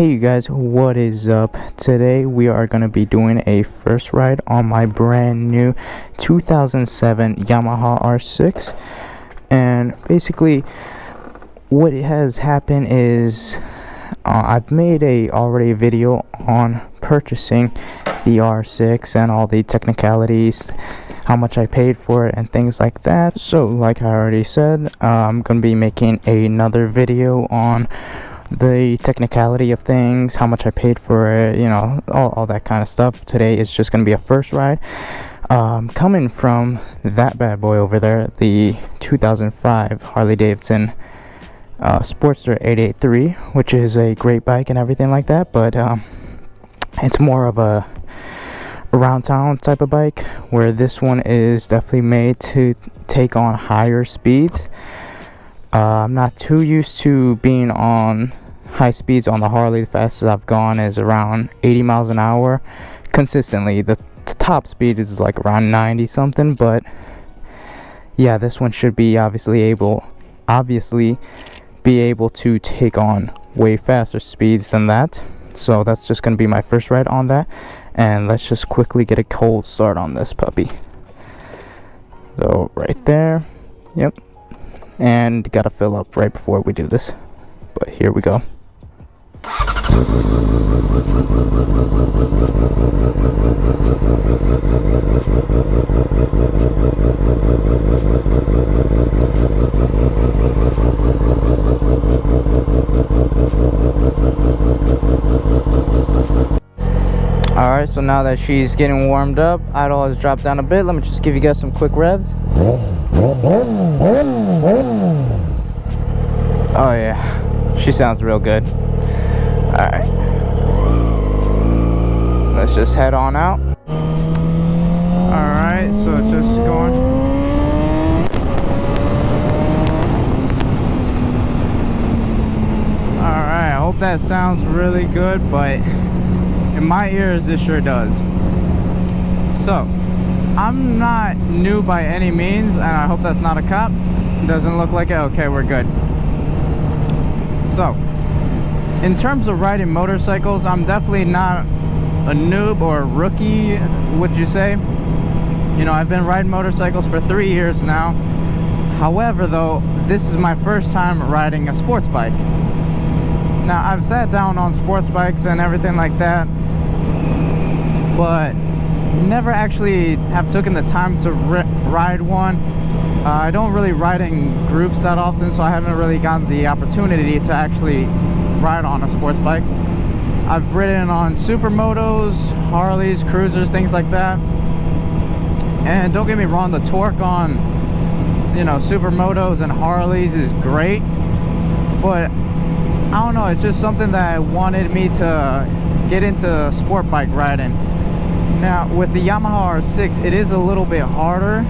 Hey you guys, what is up? Today we are going to be doing a first ride on my brand new 2007 Yamaha R6. And basically what has happened is I've made already a video on purchasing the R6 and all the technicalities, how much I paid for it and things like that. So like I already said, I'm going to be making another video on the technicality of things, how much I paid for it, you know, all that kind of stuff. Today is just going to be a first ride. Coming from that bad boy over there, the 2005 Harley Davidson Sportster 883, which is a great bike and everything like that, but it's more of a around town type of bike, where this one is definitely made to take on higher speeds. I'm not too used to being on high speeds on the Harley. The fastest I've gone is around 80 miles an hour consistently. The top speed is like around 90 something, but yeah, this one should be obviously be able to take on way faster speeds than that. So that's just going to be my first ride on that, and let's just quickly get a cold start on this puppy. So right there, yep, and gotta fill up right before we do this, but here we go. Alright, so now that she's getting warmed up, idle has dropped down a bit. Let me just give you guys some quick revs. Oh yeah, she sounds real good. Alright, let's just head on out. Alright, so it's just going. Alright, I hope that sounds really good, but in my ears it sure does. So I'm not new by any means, and I hope that's not a cop. Doesn't look like it. Okay, we're good. So in terms of riding motorcycles, I'm definitely not a noob or a rookie, would you say? You know, I've been riding motorcycles for 3 years now. However, though, this is my first time riding a sports bike. Now, I've sat down on sports bikes and everything like that, but never actually have taken the time to ride one. I don't really ride in groups that often, so I haven't really gotten the opportunity to actually ride on a sports bike. I've ridden on supermotos, Harleys, cruisers, things like that. And don't get me wrong, the torque on, you know, supermotos and Harleys is great, but I don't know, it's just something that wanted me to get into sport bike riding. Now with the Yamaha R6, it is a little bit harder.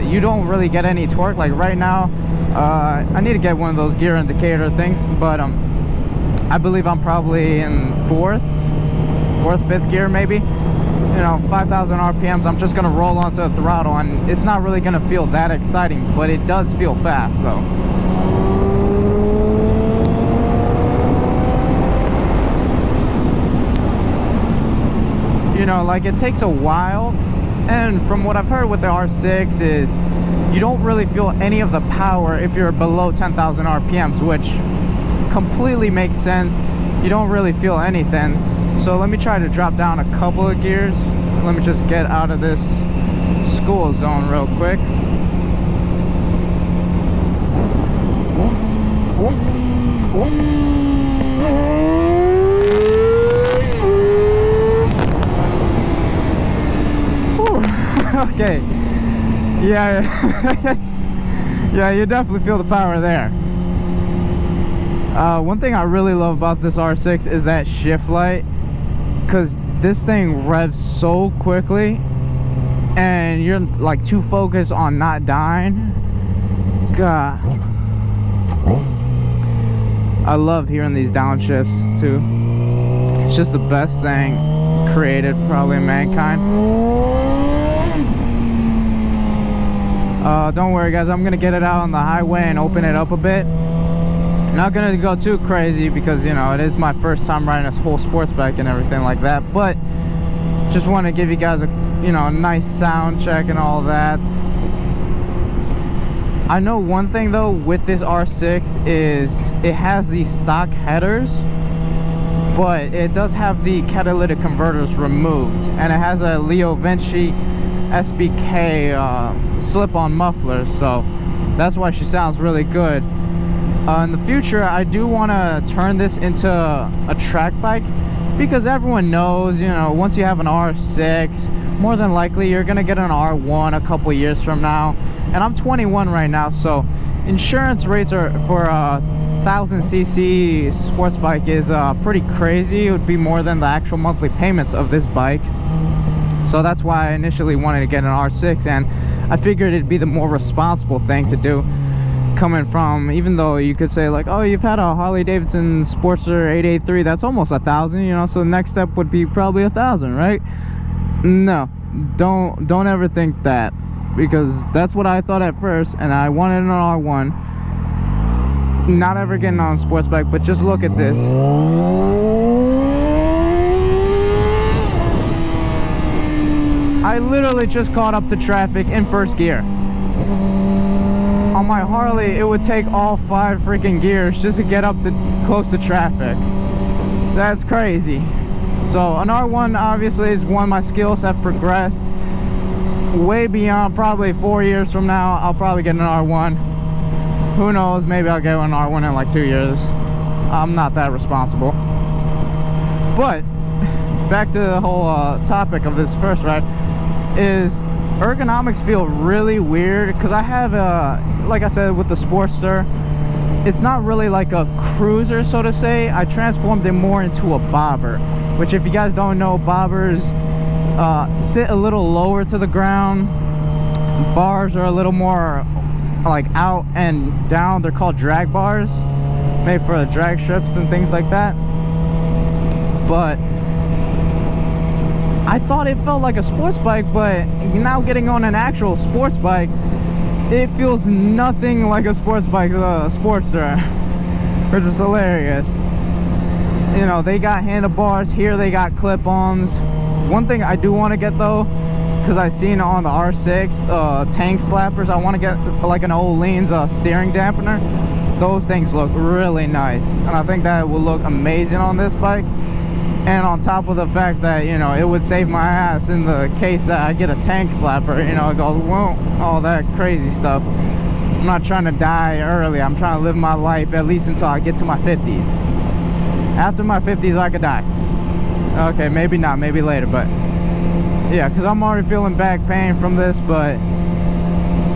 You don't really get any torque. Like right now, I need to get one of those gear indicator things, but I believe I'm probably in fourth, fifth gear maybe. You know, 5,000 RPMs. I'm just gonna roll onto the throttle, and it's not really gonna feel that exciting, but it does feel fast though. You know, like it takes a while, and from what I've heard with the R6 is you don't really feel any of the power if you're below 10,000 RPMs, which completely makes sense. You don't really feel anything. So let me try to drop down a couple of gears. Let me just get out of this school zone real quick. Okay, yeah, yeah, you definitely feel the power there. One thing I really love about this R6 is that shift light, because this thing revs so quickly and you're like too focused on not dying. God, I love hearing these downshifts too. It's just the best thing created probably in mankind. Don't worry guys, I'm gonna get it out on the highway and open it up a bit. Not gonna go too crazy because, you know, it is my first time riding this whole sports bike and everything like that, but just want to give you guys a, you know, a nice sound check and all that. I know one thing though with this R6 is it has these stock headers, but it does have the catalytic converters removed, and it has a Leo Vinci SBK slip-on muffler, so that's why she sounds really good. In the future, I do want to turn this into a track bike, because everyone knows, you know, once you have an R6, more than likely you're gonna get an R1 a couple years from now. And I'm 21 right now, so insurance rates are for a 1000cc sports bike is pretty crazy. It would be more than the actual monthly payments of this bike. So that's why I initially wanted to get an R6, and I figured it'd be the more responsible thing to do, coming from, even though you could say like, oh, you've had a Harley Davidson Sportster 883, that's almost 1,000, you know, so the next step would be probably 1,000, right? No, don't ever think that, because that's what I thought at first, and I wanted an R1. Not ever getting on a sports bike, but just look at this. I literally just caught up to traffic in first gear. On my Harley, it would take all 5 freaking gears just to get up to close to traffic. That's crazy. So an R1 obviously is one my skills have progressed way beyond. Probably 4 years from now, I'll probably get an R1. Who knows, maybe I'll get an R1 in like 2 years. I'm not that responsible. But back to the whole topic of this first ride, is ergonomics feel really weird, because I have like I said with the Sportster, it's not really like a cruiser, so to say. I transformed it more into a bobber, which, if you guys don't know, bobbers sit a little lower to the ground. Bars are a little more like out and down. They're called drag bars, made for drag strips and things like that. But I thought it felt like a sports bike, but now getting on an actual sports bike, it feels nothing like a sports bike, Sportster, which is hilarious. You know, they got handlebars here, they got clip-ons. One thing I do want to get though, because I've seen on the R6 tank slappers, I want to get like an old Lean's steering dampener. Those things look really nice, and I think that will look amazing on this bike. And on top of the fact that, you know, it would save my ass in the case that I get a tank slapper, you know, it goes, whoa, all that crazy stuff. I'm not trying to die early. I'm trying to live my life at least until I get to my 50s. After my 50s, I could die. Okay, maybe not, maybe later, but yeah, because I'm already feeling back pain from this, but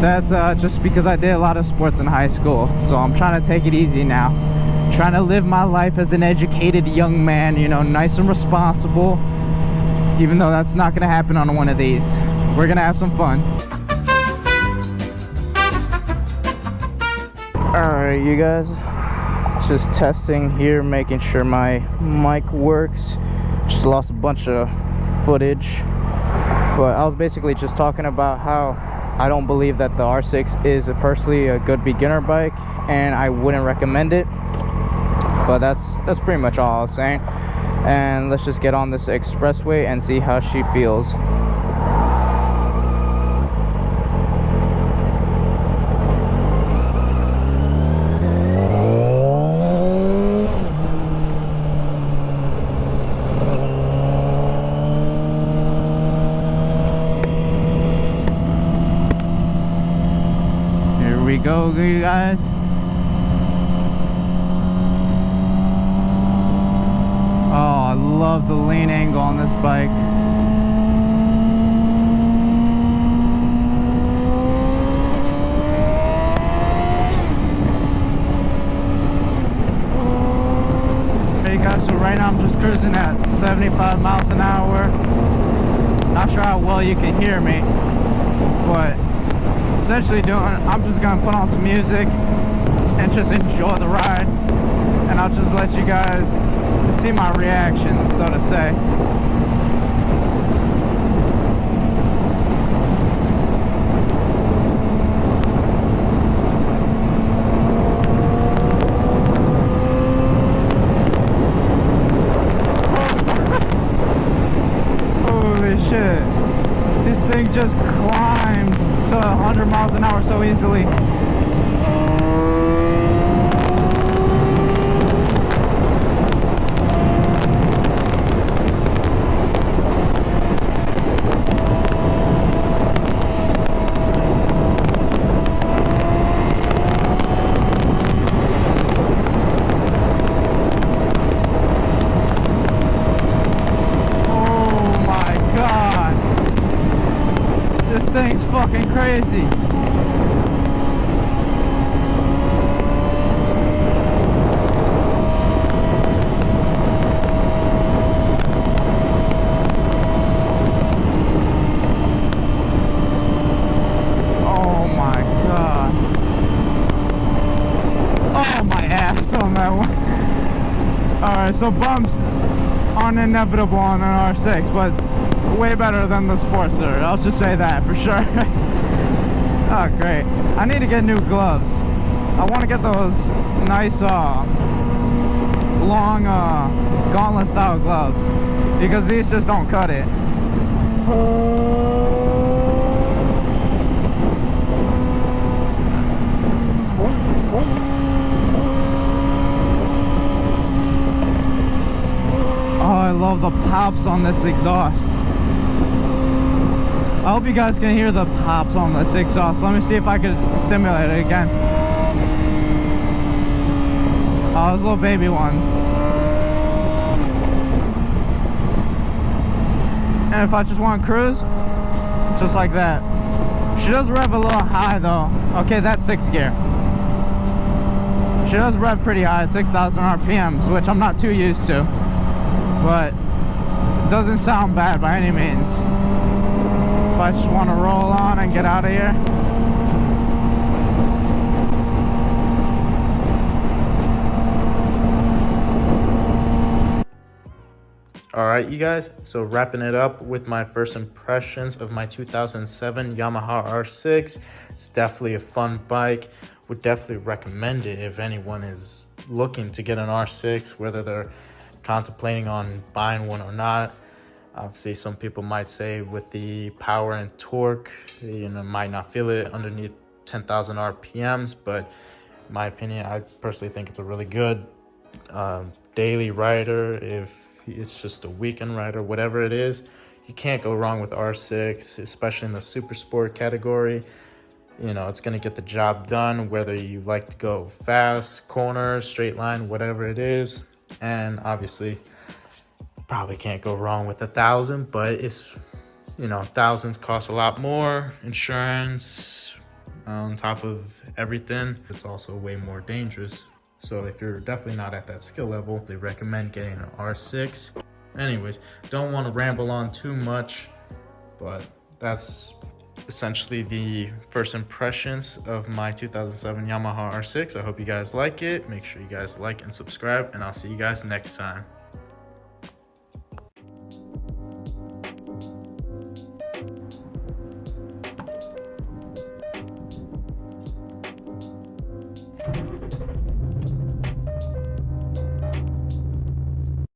that's just because I did a lot of sports in high school. So I'm trying to take it easy now. Trying to live my life as an educated young man, you know, nice and responsible, even though that's not gonna happen on one of these. We're gonna have some fun. Alright, you guys, just testing here, making sure my mic works. Just lost a bunch of footage, but I was basically just talking about how I don't believe that the R6 is personally a good beginner bike, and I wouldn't recommend it. But that's pretty much all I was saying. And let's just get on this expressway and see how she feels. Here we go, you guys. Oh, I love the lean angle on this bike. Hey guys, so right now I'm just cruising at 75 miles an hour. Not sure how well you can hear me, but essentially I'm just gonna put on some music and just enjoy the ride, and I'll just let you guys see my reaction, so to say. 100 miles an hour so easily. Thing's fucking crazy. Oh my god. Oh my ass on that one. Alright, so bumps aren't inevitable on an R6, but way better than the Sportster. I'll just say that for sure. Oh, great. I need to get new gloves. I want to get those nice, long, gauntlet style gloves, because these just don't cut it. Oh, I love the pops on this exhaust. I hope you guys can hear the pops on this exhaust. Let me see if I can stimulate it again. Oh, those little baby ones. And if I just want to cruise, just like that. She does rev a little high though. Okay, that's 6th gear. She does rev pretty high at 6,000 RPMs, which I'm not too used to. But it doesn't sound bad by any means. If I just want to roll on and get out of here. Alright you guys, so wrapping it up with my first impressions of my 2007 Yamaha R6. It's definitely a fun bike. Would definitely recommend it if anyone is looking to get an R6, whether they're contemplating on buying one or not. Obviously, some people might say with the power and torque, you know, might not feel it underneath 10,000 RPMs, but in my opinion, I personally think it's a really good daily rider. If it's just a weekend rider, whatever it is, you can't go wrong with R6, especially in the super sport category. You know, it's going to get the job done, whether you like to go fast, corner, straight line, whatever it is. And obviously, probably can't go wrong with 1,000, but it's, you know, thousands cost a lot more, insurance on top of everything. It's also way more dangerous. So if you're definitely not at that skill level, they recommend getting an R6. Anyways, don't want to ramble on too much, but that's essentially the first impressions of my 2007 Yamaha R6. I hope you guys like it. Make sure you guys like and subscribe, and I'll see you guys next time.